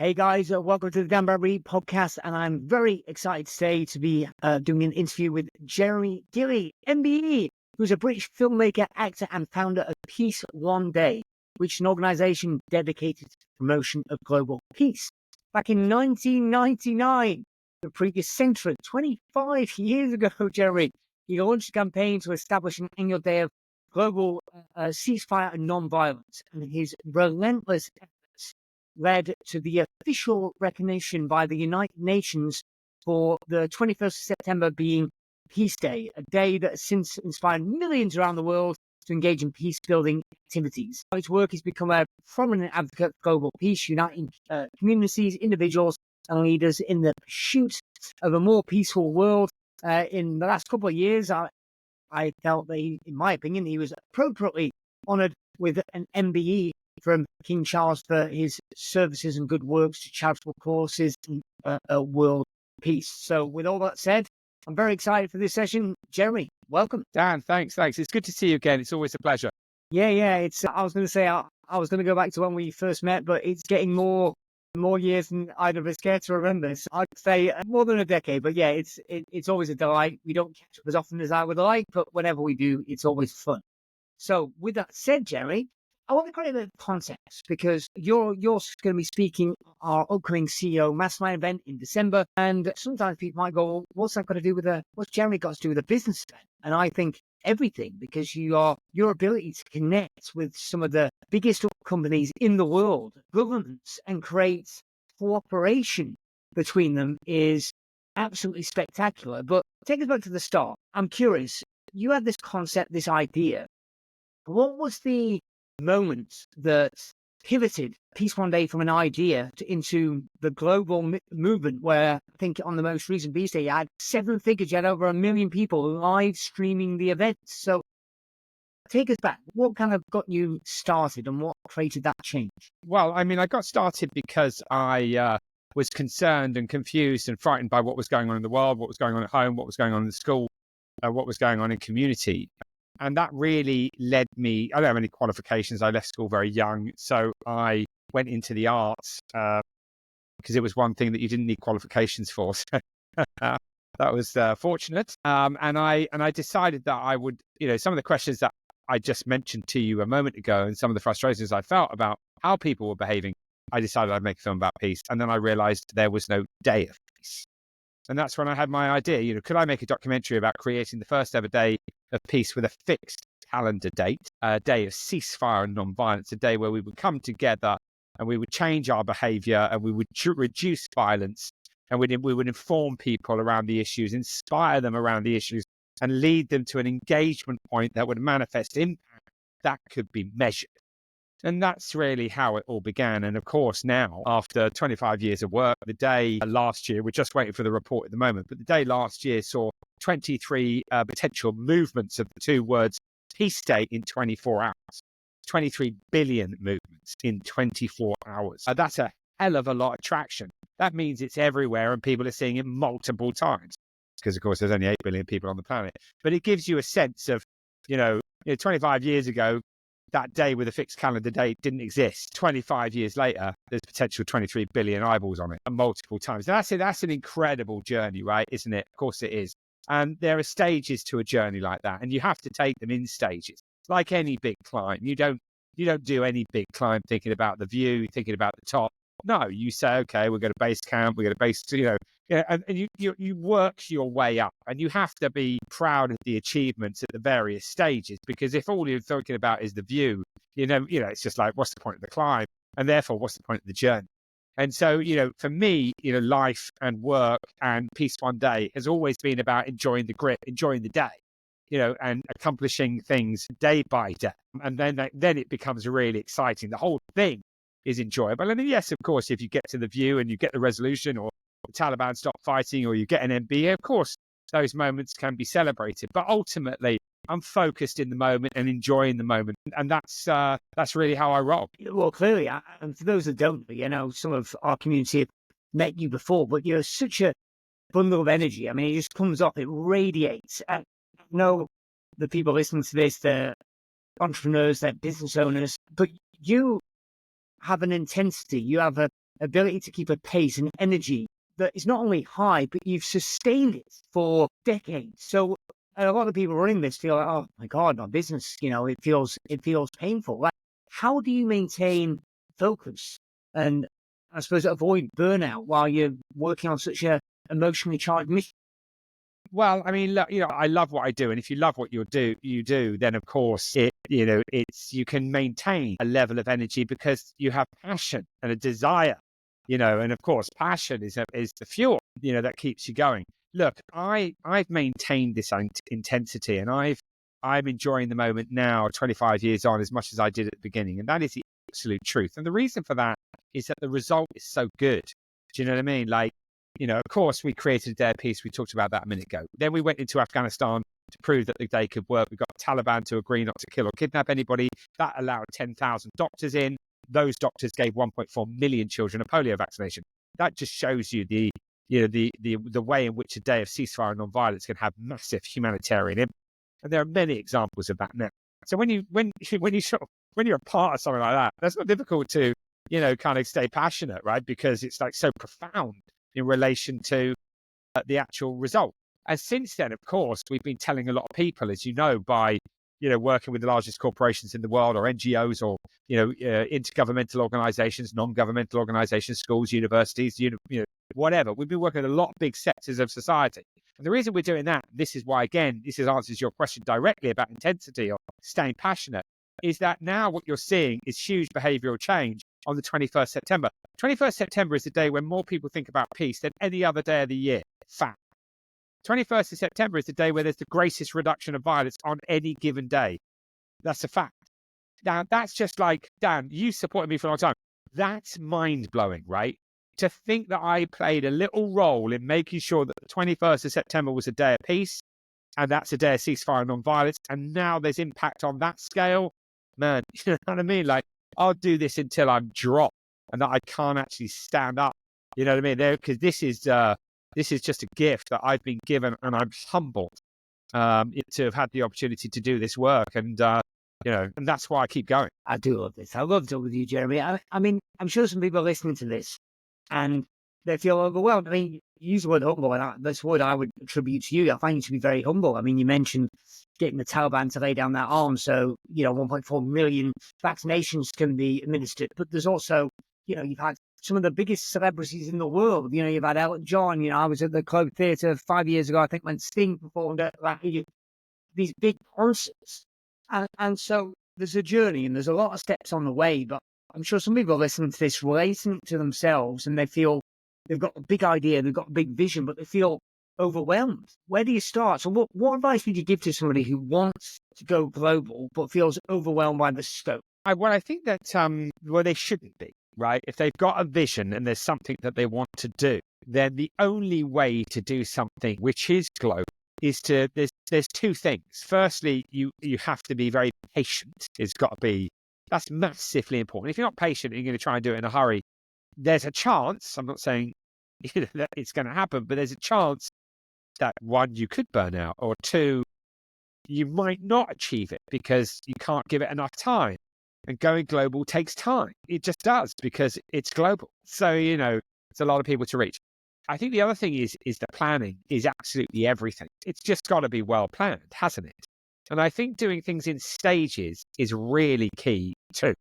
Hey guys, welcome to the Bradbury podcast, and I'm very excited today to be doing an interview with Jeremy Gilly, MBE, who's a British filmmaker, actor, and founder of Peace One Day, which is an organisation dedicated to the promotion of global peace. Back in 1999, the previous century, 25 years ago, Jeremy, he launched a campaign to establish an annual day of global ceasefire and non-violence, and his relentless led to the official recognition by the United Nations for the 21st of September being Peace Day, a day that has since inspired millions around the world to engage in peace-building activities. His work has become a prominent advocate for global peace, uniting communities, individuals, and leaders in the pursuit of a more peaceful world. In the last couple of years, I felt that, in my opinion, he was appropriately honoured with an MBE from King Charles for his services and good works to charitable causes and world peace. So with all that said, I'm very excited for this session. Jeremy, welcome. Dan, thanks. It's good to see you again. It's always a pleasure. Yeah. I was going to say, I was going to go back to when we first met, but it's getting more years than either of us care to remember. So I'd say more than a decade, but yeah, it's always a delight. We don't catch up as often as I would like, but whenever we do, it's always fun. So with that said, Jeremy, I want to create a context because you're going to be speaking at our upcoming CEO Mastermind event in December. And sometimes people might go, well, what's Jeremy got to do with a business event? And I think everything, because your ability to connect with some of the biggest companies in the world, governments, and create cooperation between them is absolutely spectacular. But take us back to the start. I'm curious, you had this concept, this idea. What was the moment that pivoted Peace One Day from an idea into the global movement, where I think on the most recent Peace Day you had 7 figures, you had over 1 million people live streaming the event. So take us back. What kind of got you started and what created that change? Well, I mean, I got started because I was concerned and confused and frightened by what was going on in the world, what was going on at home, what was going on in the school, what was going on in community. And that really led me, I don't have any qualifications. I left school very young. So I went into the arts because it was one thing that you didn't need qualifications for. So that was fortunate. And I decided that I would, some of the questions that I just mentioned to you a moment ago and some of the frustrations I felt about how people were behaving, I decided I'd make a film about peace. And then I realized there was no day of peace. And that's when I had my idea, could I make a documentary about creating the first ever day of peace with a fixed calendar date, a day of ceasefire and non-violence, a day where we would come together and we would change our behavior and we would reduce violence and we would inform people around the issues, inspire them around the issues and lead them to an engagement point that would manifest impact that could be measured. And that's really how it all began. And of course, now, after 25 years of work, the day last year, we're just waiting for the report at the moment, but the day last year saw 23 potential movements of the two words Peace Day in 24 hours, 23 billion movements in 24 hours. That's a hell of a lot of traction. That means it's everywhere and people are seeing it multiple times because, of course, there's only 8 billion people on the planet. But it gives you a sense of, 25 years ago, that day with a fixed calendar date didn't exist. 25 years later, there's potential 23 billion eyeballs on it multiple times. And that's an incredible journey, right? Isn't it? Of course it is. And there are stages to a journey like that. And you have to take them in stages. Like any big climb, you don't do any big climb thinking about the view, thinking about the top. No, you say, okay, we're going to base camp, we're going to base, and you work your way up, and you have to be proud of the achievements at the various stages, because if all you're thinking about is the view, it's just like, what's the point of the climb? And therefore, what's the point of the journey? And so, for me, life and work and Peace One Day has always been about enjoying the grip, enjoying the day, and accomplishing things day by day. And then it becomes really exciting. The whole thing is enjoyable. And yes, of course, if you get to the view and you get the resolution, or the Taliban stop fighting, or you get an MBA, of course, those moments can be celebrated. But ultimately, I'm focused in the moment and enjoying the moment. And that's really how I roll. Well, clearly, and for those that don't, some of our community have met you before, but you're such a bundle of energy. I mean, it just comes off, it radiates. I know the people listening to this, they're entrepreneurs, they're business owners, but you have an intensity, you have a ability to keep a pace and energy that is not only high, but you've sustained it for decades. So a lot of people running this feel like, oh my God, my business, it feels painful. Like, how do you maintain focus and I suppose avoid burnout while you're working on such a emotionally charged mission? Well, I mean, look, I love what I do, and if you love what you do, then of course you can maintain a level of energy because you have passion and a desire, and of course, passion is the fuel, that keeps you going. Look, I've maintained this intensity, and I'm enjoying the moment now, 25 years on, as much as I did at the beginning, and that is the absolute truth. And the reason for that is that the result is so good. Do you know what I mean? Like, of course, we created a day of peace. We talked about that a minute ago. Then we went into Afghanistan to prove that the day could work. We got Taliban to agree not to kill or kidnap anybody. That allowed 10,000 doctors in. Those doctors gave 1.4 million children a polio vaccination. That just shows you the way in which a day of ceasefire and non-violence can have massive humanitarian impact. And there are many examples of that now. So when you're a part of something like that, that's not difficult to kind of stay passionate, right? Because it's like so profound in relation to the actual result. And since then, of course, we've been telling a lot of people, as you know, by working with the largest corporations in the world, or NGOs, or intergovernmental organizations, non-governmental organizations, schools, universities, whatever. We've been working with a lot of big sectors of society. And the reason we're doing that, this is why, again, this answers your question directly about intensity or staying passionate, is that now what you're seeing is huge behavioral change on the 21st September. 21st September is the day when more people think about peace than any other day of the year. Fact. 21st of September is the day where there's the greatest reduction of violence on any given day. That's a fact. Now, that's just like, Dan, you supported me for a long time. That's mind-blowing, right? To think that I played a little role in making sure that the 21st of September was a day of peace, and that's a day of ceasefire and non-violence, and now there's impact on that scale. Man, you know what I mean? Like, I'll do this until I'm dropped and that I can't actually stand up. You know what I mean? Because this is just a gift that I've been given, and I'm humbled to have had the opportunity to do this work. And and that's why I keep going. I do love this. I love talking with you, Jeremy. I mean, I'm sure some people are listening to this and they feel overwhelmed. I mean, you use the word humble, and that's what I would attribute to you. I find you to be very humble. I mean, you mentioned getting the Taliban to lay down their arms, so 1.4 million vaccinations can be administered. But there's also, you've had some of the biggest celebrities in the world. You've had Elton John. I was at the Globe Theatre 5 years ago, I think, when Sting performed at these big concerts. And so there's a journey and there's a lot of steps on the way. But I'm sure some people are listening to this, relating to themselves, and they feel they've got a big idea, they've got a big vision, but they feel overwhelmed. Where do you start? So what advice would you give to somebody who wants to go global but feels overwhelmed by the scope? I think that they shouldn't be, right? If they've got a vision and there's something that they want to do, then the only way to do something which is global is there's two things. Firstly, you have to be very patient. That's massively important. If you're not patient and you're going to try and do it in a hurry, there's a chance, I'm not saying that it's going to happen, but there's a chance that, one, you could burn out, or two, you might not achieve it because you can't give it enough time. And going global takes time. It just does, because it's global. So, it's a lot of people to reach. I think the other thing is the planning is absolutely everything. It's just got to be well planned, hasn't it? And I think doing things in stages is really key too.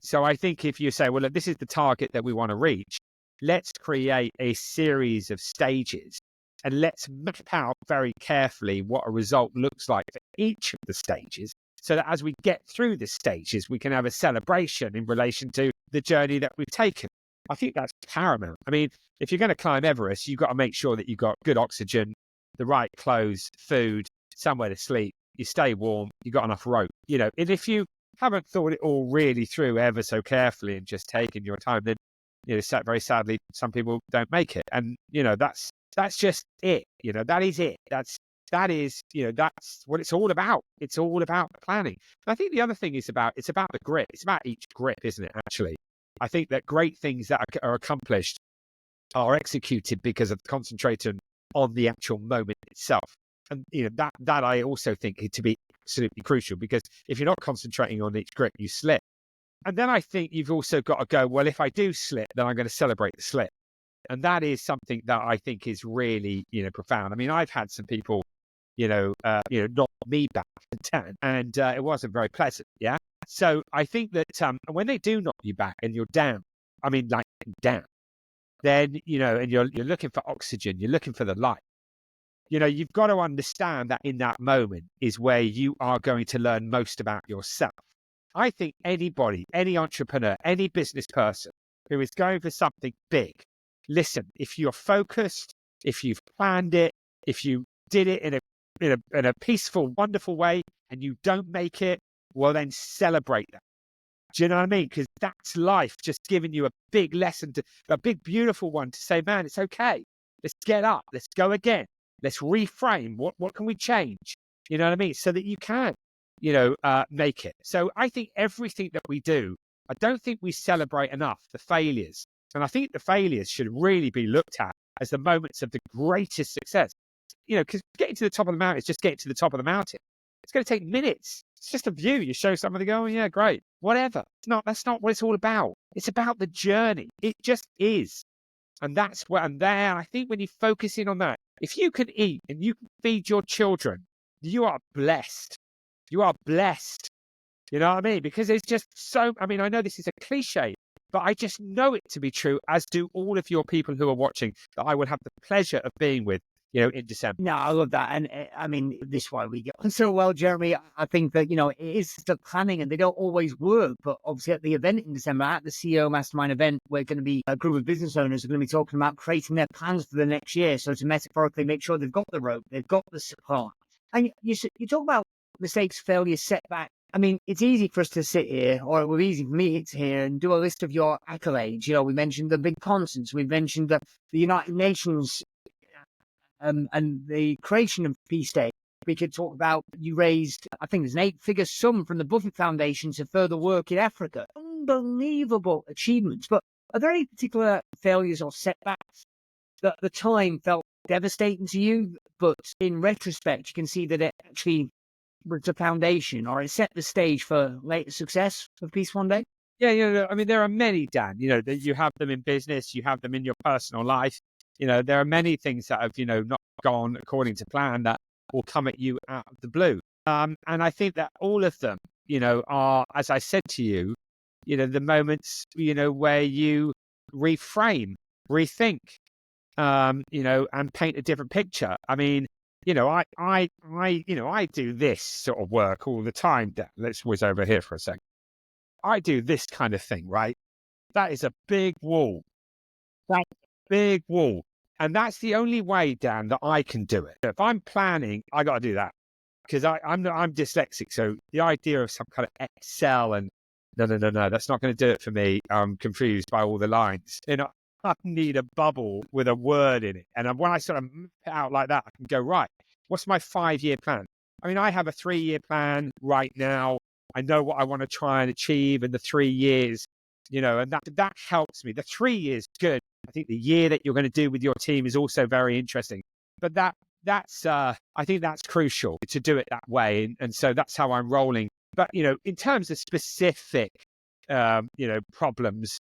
So I think if you say, well, look, this is the target that we want to reach, let's create a series of stages and let's map out very carefully what a result looks like for each of the stages, so that as we get through the stages, we can have a celebration in relation to the journey that we've taken. I think that's paramount. I mean, if you're going to climb Everest, you've got to make sure that you've got good oxygen, the right clothes, food, somewhere to sleep, you stay warm, you've got enough rope, and if you haven't thought it all really through ever so carefully and just taken your time, then, very sadly, some people don't make it. And, that's just it. That is it. That's what it's all about. It's all about planning. And I think the other thing is it's about the grip. It's about each grip, isn't it, actually? I think that great things that are accomplished are executed because of concentration on the actual moment itself. And that I also think to be absolutely crucial, because if you're not concentrating on each grip, you slip. And then I think you've also got to go, well, if I do slip, then I'm going to celebrate the slip. And that is something that I think is really, profound. I mean, I've had some people, knock me back and it wasn't very pleasant. Yeah. So I think that when they do knock you back and you're down, I mean, like down, then, and you're looking for oxygen, you're looking for the light. You've got to understand that in that moment is where you are going to learn most about yourself. I think anybody, any entrepreneur, any business person who is going for something big, listen, if you're focused, if you've planned it, if you did it in a peaceful, wonderful way and you don't make it, well, then celebrate that. Do you know what I mean? Because that's life just giving you a big lesson, a big, beautiful one to say, man, it's okay. Let's get up. Let's go again. Let's reframe. What can we change? You know what I mean? So that you can, make it. So I think everything that we do, I don't think we celebrate enough the failures. And I think the failures should really be looked at as the moments of the greatest success. Because getting to the top of the mountain is just getting to the top of the mountain. It's going to take minutes. It's just a view. You show somebody, go, oh, yeah, great. Whatever. That's not what it's all about. It's about the journey. It just is. And that's what, and there, I think when you focus in on that, if you can eat and you can feed your children, you are blessed. You are blessed. You know what I mean? Because it's just so, I mean, I know this is a cliche, but I just know it to be true, as do all of your people who are watching, that I will have the pleasure of being with, in December. No, I love that. And I mean, this is why we get on so well, Jeremy. I think that, it is the planning and they don't always work. But obviously at the event in December, at the CEO Mastermind event, we're going to be a group of business owners who are going to be talking about creating their plans for the next year. So to metaphorically make sure they've got the rope, they've got the supply. And you talk about mistakes, failures, setbacks. I mean, it's easy for us to sit here, or it was easy for me to here and do a list of your accolades. We mentioned the big concerts, we mentioned the United Nations and the creation of Peace Day. We could talk about you raised, I think there's an 8-figure sum from the Buffett Foundation to further work in Africa. Unbelievable achievements. But are there any particular failures or setbacks that at the time felt devastating to you, but in retrospect, you can see that it actually was the foundation, or it set the stage for later success of Peace One Day? Yeah, I mean, there are many, Dan, that you have them in business, you have them in your personal life. There are many things that have, not gone according to plan that will come at you out of the blue. And I think that all of them, are, as I said to you, the moments, where you reframe, rethink, and paint a different picture. I mean, I do this sort of work all the time. Let's whiz over here for a second. I do this kind of thing, right? That is a big wall. That's a big wall. And that's the only way, Dan, that I can do it. If I'm planning, I got to do that because I'm dyslexic. So the idea of some kind of Excel and no, that's not going to do it for me. I'm confused by all the lines. I need a bubble with a word in it. And when I sort of map it out like that, I can go, right, what's my 5-year plan? I mean, I have a 3-year plan right now. I know what I want to try and achieve in the 3 years, and that helps me. The 3 years is good. I think the year that you're going to do with your team is also very interesting. But that's I think that's crucial to do it that way. And so that's how I'm rolling. But, in terms of specific, problems,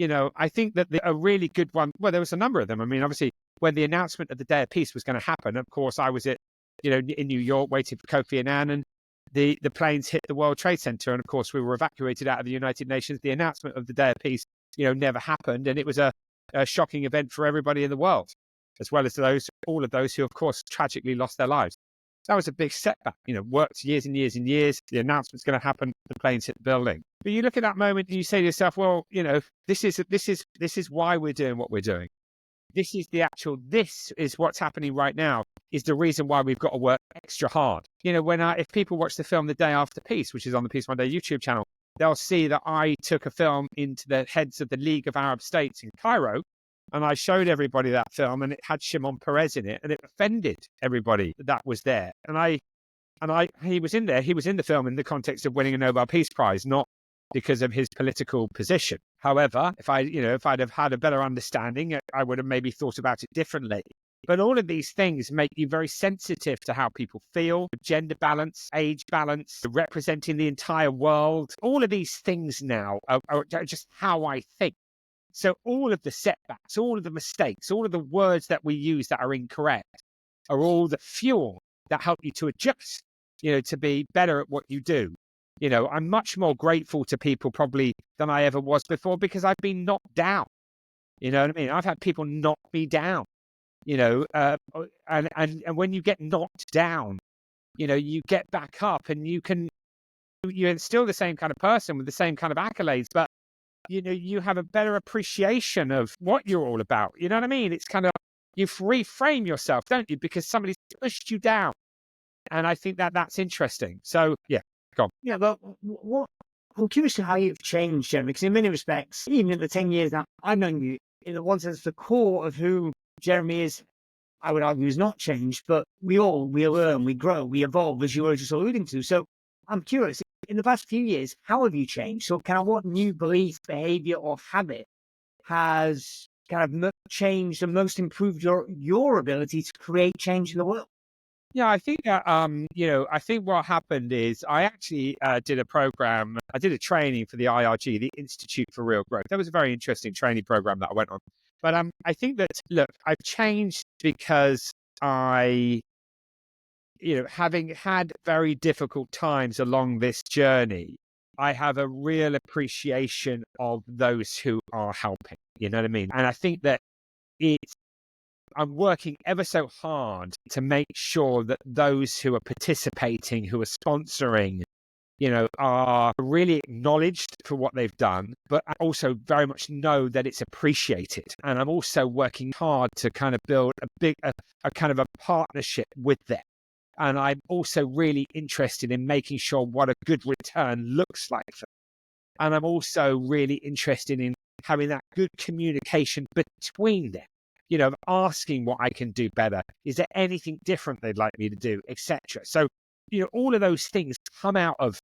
I think that a really good one, well, there was a number of them. I mean, obviously, when the announcement of the Day of Peace was going to happen, of course, I was in New York waiting for Kofi Annan, and the planes hit the World Trade Center. And of course, we were evacuated out of the United Nations. The announcement of the Day of Peace, never happened. And it was a shocking event for everybody in the world, as well as all of those who, of course, tragically lost their lives. That was a big setback, worked years and years and years. The announcement's going to happen. The planes hit the building. But you look at that moment and you say to yourself, well, this is why we're doing what we're doing. This is what's happening right now, is the reason why we've got to work extra hard. If people watch the film The Day After Peace, which is on the Peace One Day YouTube channel, they'll see that I took a film into the heads of the League of Arab States in Cairo, and I showed everybody that film, and it had Shimon Peres in it, and it offended everybody that was there. And he was in there. He was in the film in the context of winning a Nobel Peace Prize, not because of his political position. However, if I'd have had a better understanding, I would have maybe thought about it differently. But all of these things make you very sensitive to how people feel, gender balance, age balance, representing the entire world. All of these things now are just how I think. So all of the setbacks, all of the mistakes, all of the words that we use that are incorrect are all the fuel that help you to adjust, to be better at what you do. I'm much more grateful to people probably than I ever was before because I've been knocked down. You know what I mean? I've had people knock me down, and when you get knocked down, you get back up and you're still the same kind of person with the same kind of accolades, but you have a better appreciation of what you're all about. You know what I mean? It's kind of, you reframe yourself, don't you? Because somebody's pushed you down. And I think that's interesting. So, yeah, go on. Yeah, but I'm curious to how you've changed, Jeremy, because in many respects, even in the 10 years that I've known you, in one sense, the core of who Jeremy is, I would argue, is not changed, but we learn, we grow, we evolve, as you were just alluding to. So I'm curious, in the past few years, how have you changed? So kind of what new belief, behavior, or habit has kind of changed and most improved your ability to create change in the world? Yeah, I think that, I think what happened is I actually did a program, I did a training for the IRG, the Institute for Real Growth. That was a very interesting training program that I went on. But I think that, look, I've changed because having had very difficult times along this journey, I have a real appreciation of those who are helping. You know what I mean? And I think that I'm working ever so hard to make sure that those who are participating, who are sponsoring, are really acknowledged for what they've done, but I also very much know that it's appreciated. And I'm also working hard to kind of build a kind of a partnership with them. And I'm also really interested in making sure what a good return looks like for them. And I'm also really interested in having that good communication between them, asking what I can do better. Is there anything different they'd like me to do, etc. So, all of those things come out of,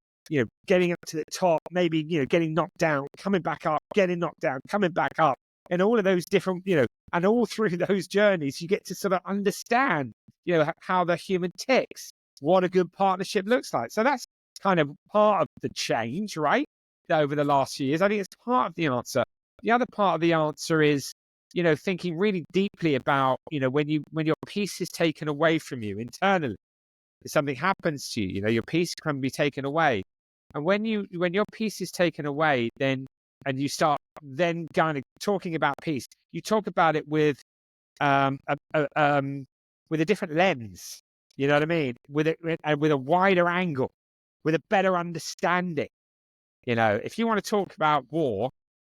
getting up to the top, maybe, getting knocked down, coming back up, getting knocked down, coming back up, and all of those different, and all through those journeys, you get to sort of understand, how the human ticks, what a good partnership looks like. So that's kind of part of the change, right? Over the last few years, I think it's part of the answer. The other part of the answer is, thinking really deeply about, when your peace is taken away from you internally, if something happens to you, your peace can be taken away. And when your peace is taken away, and you start then kind of talking about peace, you talk about it with a different lens. You know what I mean? With a wider angle, with a better understanding. If you want to talk about war,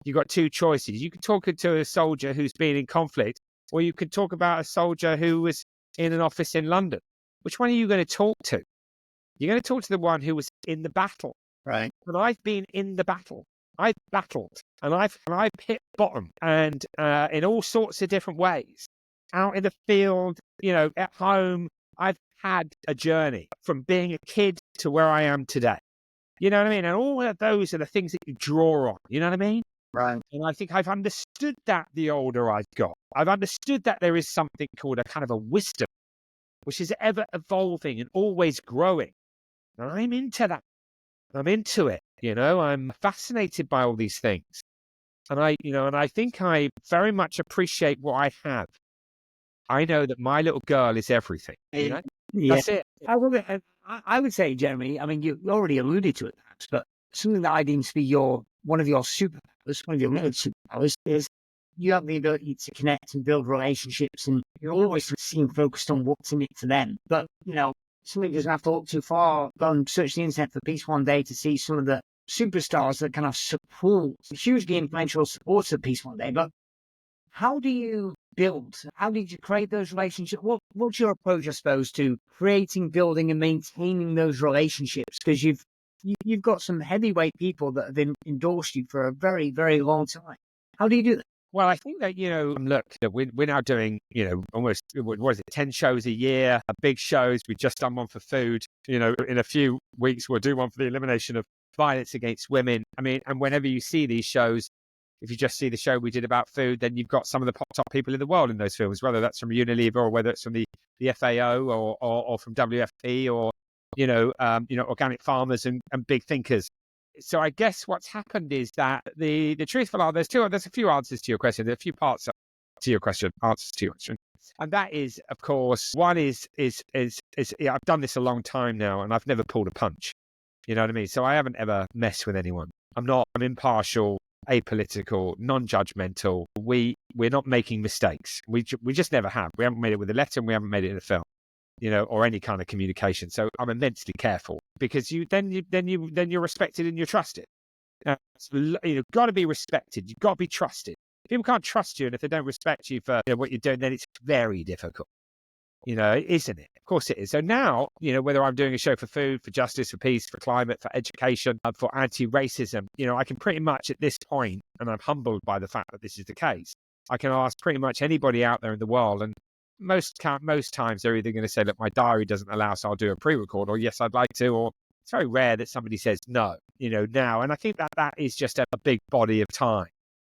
you've got two choices. You can talk to a soldier who's been in conflict, or you could talk about a soldier who was in an office in London. Which one are you going to talk to? You're going to talk to the one who was in the battle. Right. But I've been in the battle. I've battled and I've hit bottom, and in all sorts of different ways. Out in the field, at home, I've had a journey from being a kid to where I am today. You know what I mean? And all of those are the things that you draw on. You know what I mean? Right. And I think I've understood that the older I've got. I've understood that there is something called a kind of a wisdom, which is ever evolving and always growing. And I'm into that. I'm into it. I'm fascinated by all these things. And I think I very much appreciate what I have. I know that my little girl is everything. Yeah. That's it. I would say, Jeremy, I mean, you already alluded to it, perhaps, but something that I deem to be one of your superpowers, one of your main superpowers, is you have the ability to connect and build relationships, and you're always seem focused on what's in it for them. But, something doesn't have to look too far. Go and search the internet for Peace One Day to see some of the superstars that kind of support, hugely influential supporters of Peace One Day. But how do you build? How did you create those relationships? What's your approach, I suppose, to creating, building, and maintaining those relationships? Because you've got some heavyweight people that have endorsed you for a very, very long time. How do you do that? Well, I think that, look, we're now doing, almost, what is it, 10 shows a year, big shows. We've just done one for food. In a few weeks, we'll do one for the elimination of violence against women. I mean, and whenever you see these shows, if you just see the show we did about food, then you've got some of the top people in the world in those films, whether that's from Unilever or whether it's from the FAO or from WFP or, organic farmers and big thinkers. So I guess what's happened is that the truthful answer, there's a few answers to your question. There are a few parts to your question, answers to your question. And that is, of course, one is I've done this a long time now and I've never pulled a punch. You know what I mean? So I haven't ever messed with anyone. I'm impartial, apolitical, non-judgmental. We're not making mistakes. We just never have. We haven't made it with a letter and we haven't made it in a film, or any kind of communication. So I'm immensely careful because then you're respected and you're trusted. You've got to be respected. You've got to be trusted. People can't trust you, and if they don't respect you for what you're doing, then it's very difficult. Isn't it? Of course it is. So now, whether I'm doing a show for food, for justice, for peace, for climate, for education, for anti-racism, I can pretty much at this point, and I'm humbled by the fact that this is the case, I can ask pretty much anybody out there in the world, and most times they're either going to say, look, my diary doesn't allow, so I'll do a pre-record, or yes, I'd like to, or it's very rare that somebody says no, now. And I think that is just a big body of time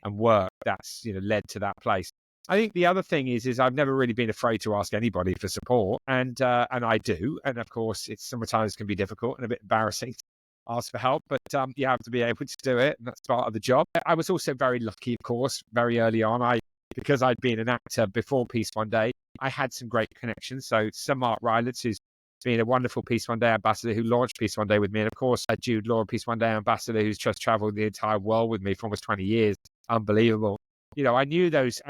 and work that's, led to that place. I think the other thing is I've never really been afraid to ask anybody for support, and I do. And of course, it sometimes can be difficult and a bit embarrassing to ask for help, but you have to be able to do it, and that's part of the job. I was also very lucky, of course, very early on. Because I'd been an actor before Peace One Day, I had some great connections. So Sir Mark Rylance, who's been a wonderful Peace One Day ambassador, who launched Peace One Day with me, and of course, Jude Law, Peace One Day ambassador, who's just traveled the entire world with me for almost 20 years. Unbelievable. I knew those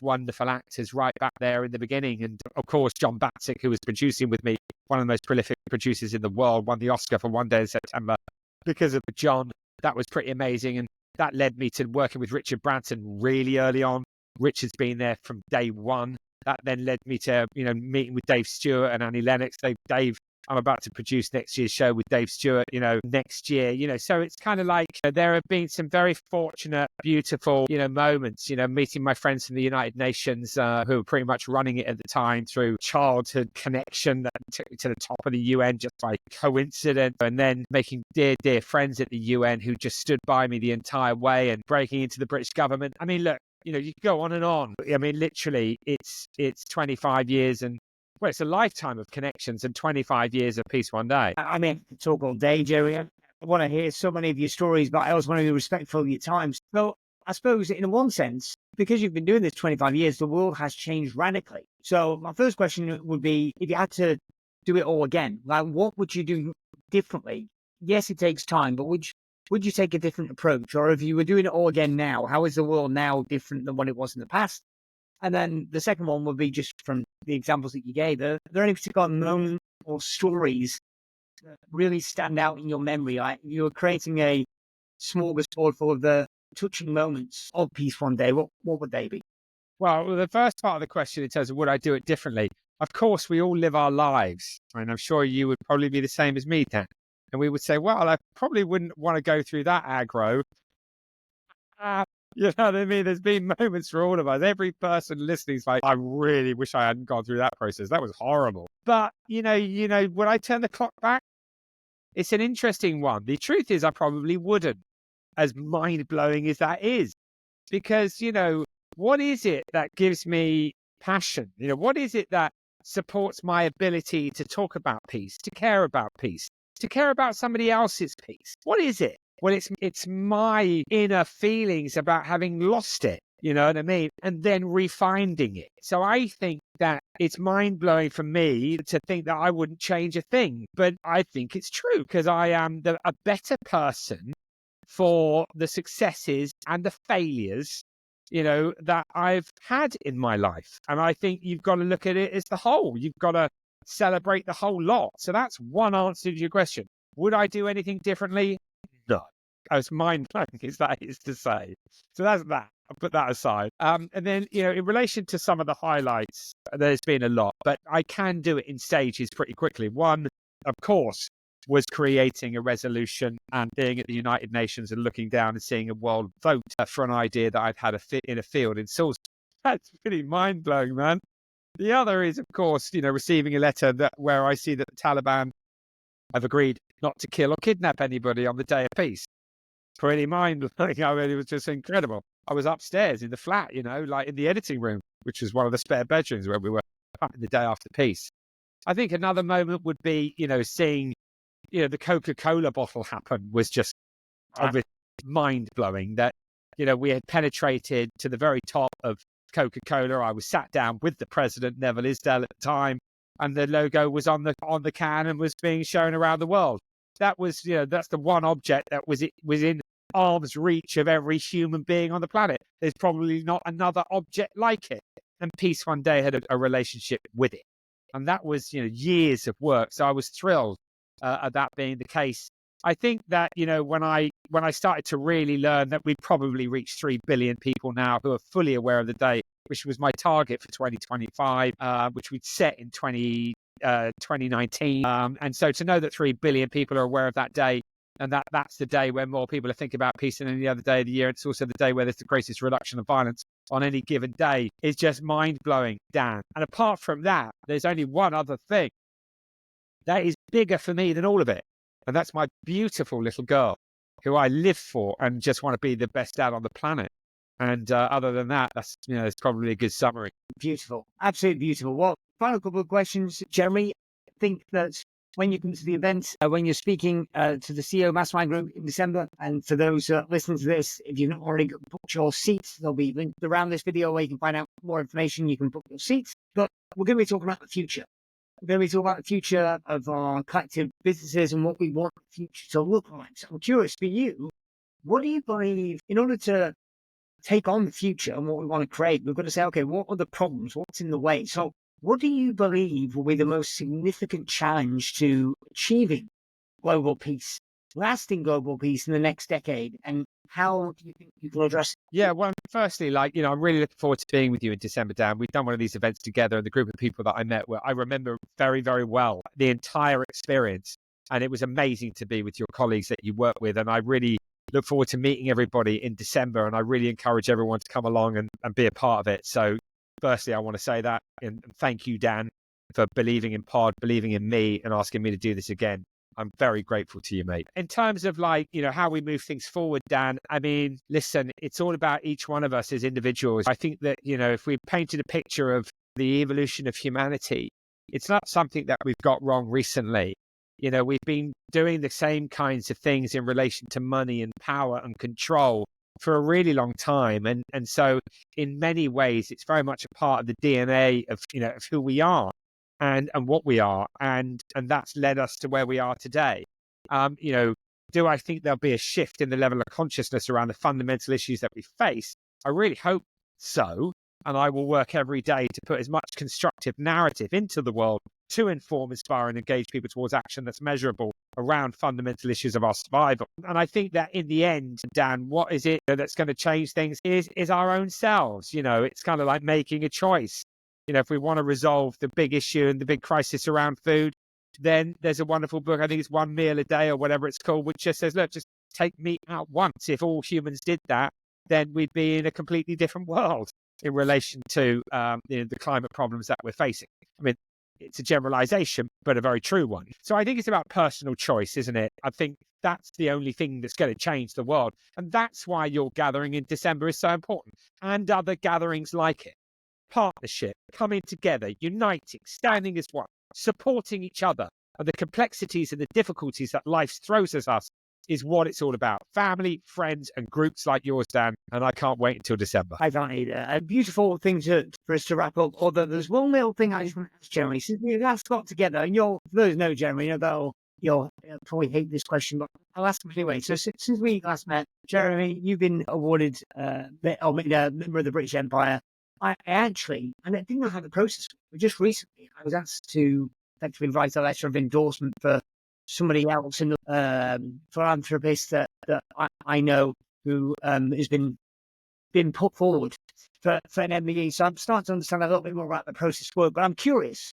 wonderful actors right back there in the beginning. And of course, John Batzik, who was producing with me, one of the most prolific producers in the world, won the Oscar for One Day in September because of John. That was pretty amazing. And that led me to working with Richard Branson really early on. Richard's been there from day one. That then led me to, meeting with Dave Stewart and Annie Lennox. Dave, I'm about to produce next year's show with Dave Stewart, next year, so it's kind of like there have been some very fortunate, beautiful, moments, meeting my friends from the United Nations who were pretty much running it at the time through childhood connection that took me to the top of the UN just by coincidence, and then making dear, dear friends at the UN who just stood by me the entire way and breaking into the British government. I mean, look, you can go on and on. I mean, literally, it's 25 years and well, it's a lifetime of connections and 25 years of Peace One Day. I mean, I could talk all day, Jerry. I want to hear so many of your stories, but I also want to be respectful of your time. So I suppose in one sense, because you've been doing this 25 years, the world has changed radically. So my first question would be, if you had to do it all again, like what would you do differently? Yes, it takes time, but would you take a different approach? Or if you were doing it all again now, how is the world now different than what it was in the past? And then the second one would be just from the examples that you gave. Are there any particular moments or stories that really stand out in your memory? Like you're creating a smorgasbord for the touching moments of Peace One Day. What would they be? Well, the first part of the question in terms of would I do it differently? Of course, we all live our lives. And I'm sure you would probably be the same as me, Dan. And we would say, well, I probably wouldn't want to go through that aggro. You know what I mean? There's been moments for all of us. Every person listening is like, I really wish I hadn't gone through that process. That was horrible. But, would I turn the clock back? It's an interesting one. The truth is I probably wouldn't, as mind-blowing as that is. Because, what is it that gives me passion? What is it that supports my ability to talk about peace, to care about peace, to care about somebody else's peace? What is it? Well, it's my inner feelings about having lost it, you know what I mean? And then refinding it. So I think that it's mind-blowing for me to think that I wouldn't change a thing. But I think it's true because I am a better person for the successes and the failures, that I've had in my life. And I think you've got to look at it as the whole. You've got to celebrate the whole lot. So that's one answer to your question. Would I do anything differently? No. As mind-blowing as that is to say. So that's that. I'll put that aside. And then, in relation to some of the highlights, there's been a lot, but I can do it in stages pretty quickly. One, of course, was creating a resolution and being at the United Nations and looking down and seeing a world vote for an idea that I'd had in a field in Salisbury. That's pretty mind-blowing, man. The other is, of course, receiving a letter where I see that the Taliban have agreed not to kill or kidnap anybody on the Day of Peace. pretty mind-blowing. I mean, it was just incredible. I was upstairs in the flat, like in the editing room, which was one of the spare bedrooms where we were back in the day after peace. I think another moment would be, seeing, the Coca-Cola bottle happen was just obviously mind-blowing that, we had penetrated to the very top of Coca-Cola. I was sat down with the president, Neville Isdell, at the time, and the logo was on the can and was being shown around the world. That was, that's the one object that was in arm's reach of every human being on the planet. There's probably not another object like it. And Peace One Day had a relationship with it. And that was, years of work. So I was thrilled at that being the case. I think that, when I started to really learn that we'd probably reached 3 billion people now who are fully aware of the day, which was my target for 2025, which we'd set in 2019. And so to know that 3 billion people are aware of that day, and that's the day when more people are thinking about peace than any other day of the year. It's also the day where there's the greatest reduction of violence on any given day. Is just mind-blowing, Dan. And apart from that, there's only one other thing that is bigger for me than all of it. And that's my beautiful little girl, who I live for and just want to be the best dad on the planet. And other than that, that's it's probably a good summary. Beautiful, absolutely beautiful. Well, final couple of questions, Jeremy. I think that when you come to the event, when you're speaking to the CEO Mastermind Group in December, and for those listening to this, if you've not already booked your seats, there'll be links around this video where you can find out more information. You can book your seats. But we're going to be talking about the future. We're going to be talking about the future of our collective businesses and what we want the future to look like. So I'm curious for you, what do you believe in order to take on the future and what we want to create? We've got to say, okay, what are the problems? What's in the way? So what do you believe will be the most significant challenge to achieving global peace, lasting global peace in the next decade? And how do you think you can address it? Yeah, well, firstly, I'm really looking forward to being with you in December, Dan. We've done one of these events together, and the group of people that I met I remember very, very well the entire experience. And it was amazing to be with your colleagues that you work with. And I really look forward to meeting everybody in December. And I really encourage everyone to come along and be a part of it. So firstly, I want to say that, and thank you, Dan, for believing in Pod, believing in me, and asking me to do this again. I'm very grateful to you, mate. In terms of how we move things forward, Dan, I mean, listen, it's all about each one of us as individuals. I think that, if we painted a picture of the evolution of humanity, it's not something that we've got wrong recently. We've been doing the same kinds of things in relation to money and power and control for a really long time. And so in many ways, it's very much a part of the DNA of who we are and what we are. And that's led us to where we are today. Do I think there'll be a shift in the level of consciousness around the fundamental issues that we face? I really hope so. And I will work every day to put as much constructive narrative into the world to inform, inspire, and engage people towards action that's measurable around fundamental issues of our survival. And I think that in the end, Dan, what is it that's going to change things is our own selves. It's kind of like making a choice. If we want to resolve the big issue and the big crisis around food, then there's a wonderful book, I think it's One Meal a Day or whatever it's called, which just says, look, just take meat out once. If all humans did that, then we'd be in a completely different world in relation to the climate problems that we're facing. I mean, it's a generalization, but a very true one. So I think it's about personal choice, isn't it? I think that's the only thing that's going to change the world. And that's why your gathering in December is so important, and other gatherings like it. Partnership, coming together, uniting, standing as one, supporting each other, and the complexities and the difficulties that life throws at us is what it's all about. Family, friends, and groups like yours, Dan. And I can't wait until December. I find a beautiful thing for us to wrap up. Although there's one little thing I just want to ask Jeremy. Since we last got together, and for those who know Jeremy, you'll probably hate this question, but I'll ask him anyway. So since we last met, Jeremy, you've been awarded made a member of the British Empire. I actually, and I didn't know how the process was, but just recently I was asked to effectively write a letter of endorsement for somebody else, and philanthropist that I know who has been put forward for an MBE. So I'm starting to understand a little bit more about the process work. But I'm curious,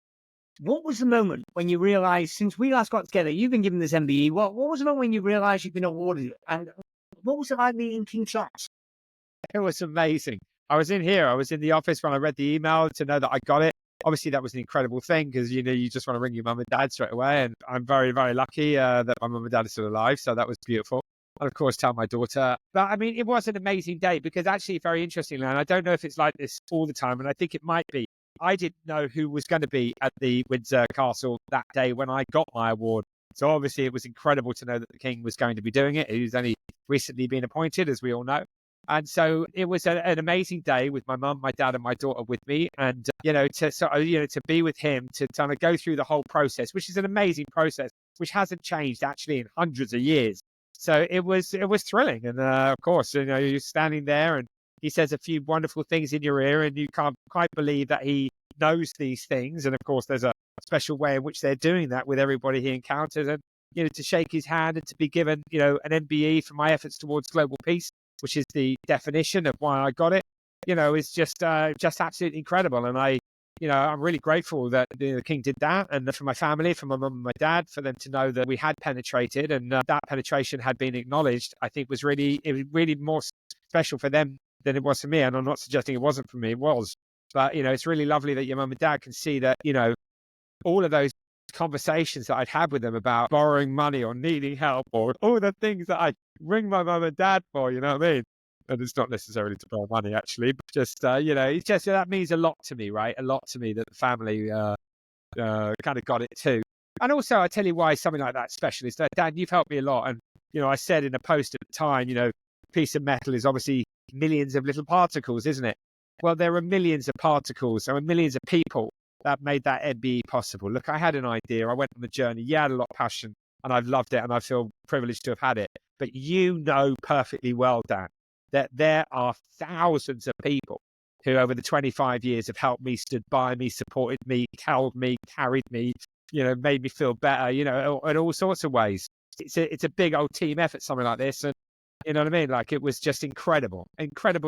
what was the moment when you realised, since we last got together, you've been given this MBE. What was the moment when you realised you've been awarded it? And what was it like being in King Charles? It was amazing. I was in the office when I read the email to know that I got it. Obviously, that was an incredible thing because, you just want to ring your mum and dad straight away. And I'm very, very lucky that my mum and dad are still alive. So that was beautiful. and of course tell my daughter. But I mean, it was an amazing day because actually, very interestingly, and I don't know if it's like this all the time, and I think it might be. I didn't know who was going to be at the Windsor Castle that day when I got my award. So obviously, it was incredible to know that the King was going to be doing it. He's only recently been appointed, as we all know. And so it was an amazing day with my mum, my dad, and my daughter with me. And to be with him, to kind of go through the whole process, which is an amazing process, which hasn't changed actually in hundreds of years. So it was thrilling. And of course, you're standing there, and he says a few wonderful things in your ear, and you can't quite believe that he knows these things. And of course, there's a special way in which they're doing that with everybody he encounters, and to shake his hand and to be given an MBE for my efforts towards global peace, which is the definition of why I got it, is just absolutely incredible. And I'm really grateful that the King did that, and for my family, for my mum and my dad, for them to know that we had penetrated and that penetration had been acknowledged. I think it was really more special for them than it was for me. And I'm not suggesting it wasn't for me, it was. But, it's really lovely that your mum and dad can see that, all of those conversations that I'd had with them about borrowing money or needing help or all the things that I ring my mum and dad for, you know what I mean? And it's not necessarily to borrow money, actually, but just, it's just, that means a lot to me, right? A lot to me that the family kind of got it too. And also, I tell you why something like that's special is that, Dan, you've helped me a lot. And, I said in a post at the time, a piece of metal is obviously millions of little particles, isn't it? Well, there are millions of particles. There are millions of people that made that MBE possible. Look, I had an idea. I went on the journey. Yeah, I had a lot of passion, and I've loved it, and I feel privileged to have had it. But you know perfectly well, Dan, that there are thousands of people who over the 25 years have helped me, stood by me, supported me, held me, carried me, made me feel better, in all sorts of ways. It's a big old team effort, something like this. And you know what I mean? Like, it was just incredible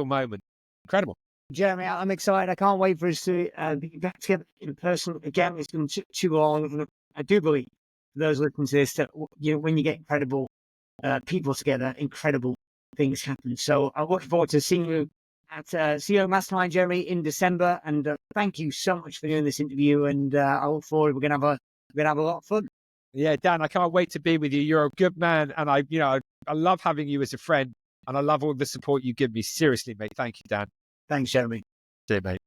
moment. Incredible. Jeremy, I'm excited. I can't wait for us to be back together in person again. It's been too long. I do believe, for those listening to this, that when you get incredible people together, incredible things happen. So I'm looking forward to seeing you at CEO Mastermind, Jeremy, in December. And thank you so much for doing this interview. And I look forward. We're gonna have a lot of fun. Yeah, Dan, I can't wait to be with you. You're a good man, and I love having you as a friend, and I love all the support you give me. Seriously, mate. Thank you, Dan. Thanks, Jeremy. See you, mate.